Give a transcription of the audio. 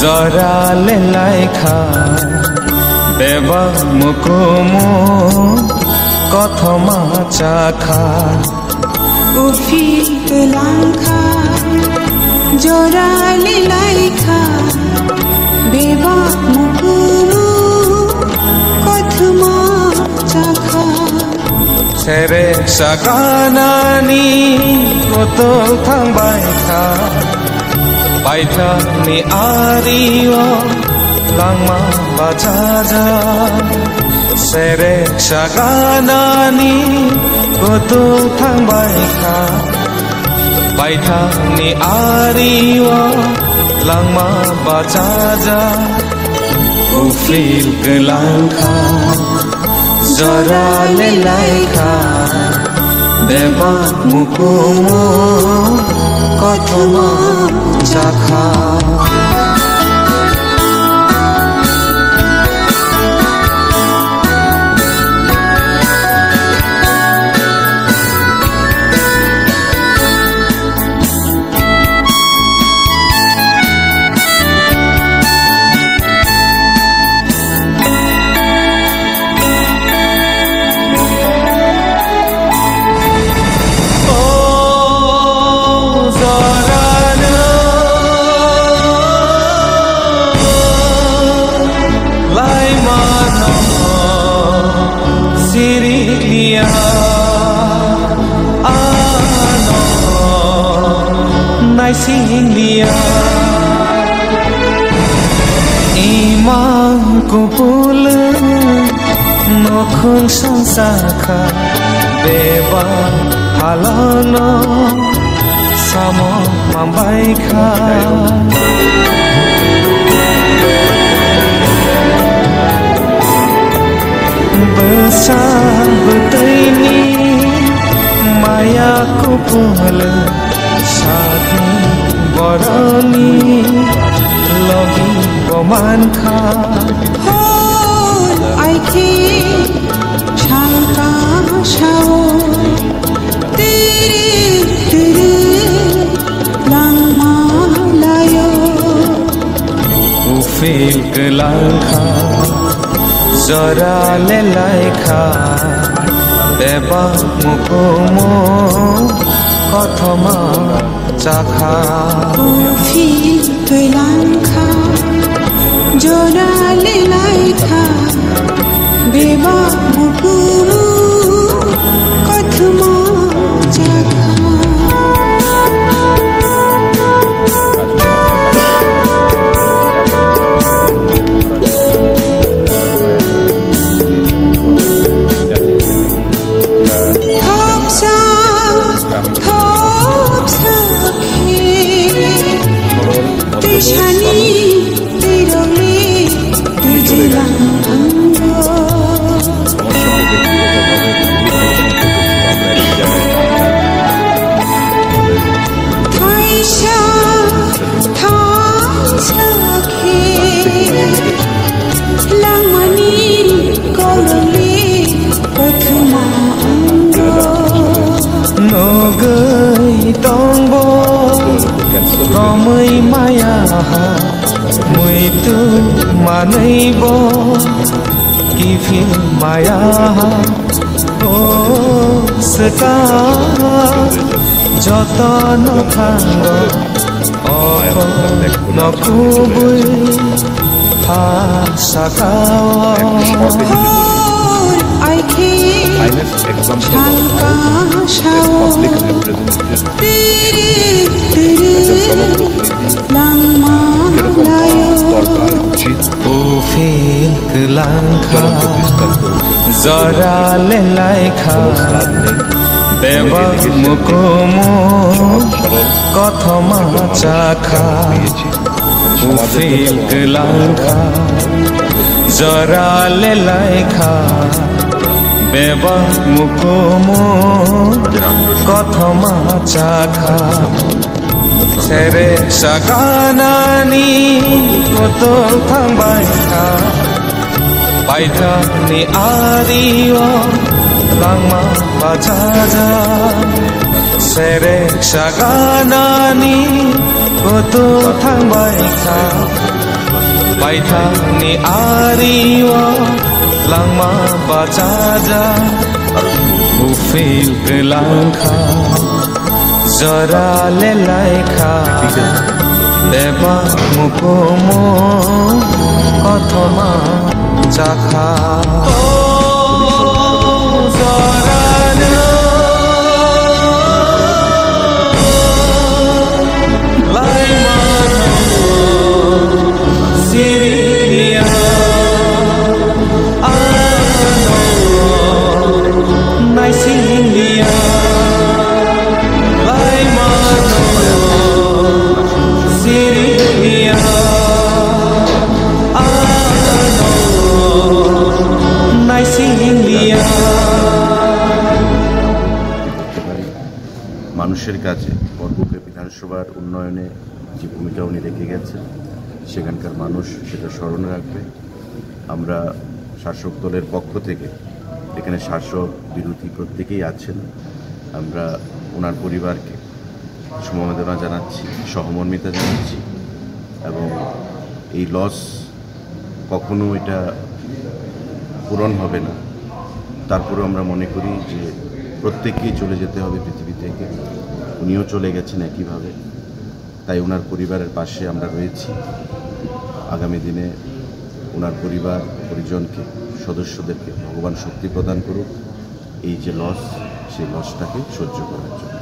জরালে লাইখা দেবা মুকুমু কথমা চাখা উফিল তুলাংখা জরালে লাইখা দেবা মুকুমু কথমা চাখা সেরে সাগানানি কত থাংবাইখা বাইথানি Arroyo langma bajaja sere saganani koto thangbaikha baithani ariwa langma bajaja ufil kelangkha jorale laikha deba mukumo kothoma chakha Sindia imang kupul nokhung sangsakha deba halano samo mambaikha besar betaini maya kupul Sadi boroni logi goman kha hol aiki shanka shao tere langma layo ufil kelangkha jorale laikha deba mukumo কথমা চাখা উফিল তুলাংখা জরালে লাইখা দেবা মুকুমু কথমা চাখা Shani tirole tujilango Thaisha thaisha khe langmani korole kothma ango nogai tongbo Romai maya muitu manaibo kifil maya oh sekar jotono thango oh nokubui hasakao hol aiki shanka shao langma layo ufil kelangkha jorale laikha deba mukumo কথমা চাখা ufil kelangkha jorale laikha deba mukumo কথমা চাখা sere saganani koto thangbaikha baithani ariwa langma bajaja sere saganani koto thangbaikha Paithani ariwa langma bajaja Ufil kelangkha Zara lelaikha Deba mukomo Kothoma jakha মানুষের কাছে বরগুনা বিধানসভার উন্নয়নে যে ভূমিকা উনি রেখে গেছেন সেখানকার মানুষ সেটা স্মরণে রাখবে। আমরা শাসক দলের পক্ষ থেকে এখানে শাসক বিরোধী প্রত্যেকেই আছেন, আমরা ওনার পরিবারকে সমবেদনা জানাচ্ছি, সহমর্মিতা জানাচ্ছি এবং এই লস কখনো এটা পূরণ হবে না। তারপরেও আমরা মনে করি যে প্রত্যেককেই চলে যেতে হবে পৃথিবী থেকে, উনিও চলে গেছেন একইভাবে, তাই ওনার পরিবারের পাশে আমরা রয়েছি। আগামী দিনে ওনার পরিবার পরিজনকে সদস্যদেরকে ভগবান শক্তি প্রদান করুক এই যে লস সেই লসটাকে সহ্য করার জন্য।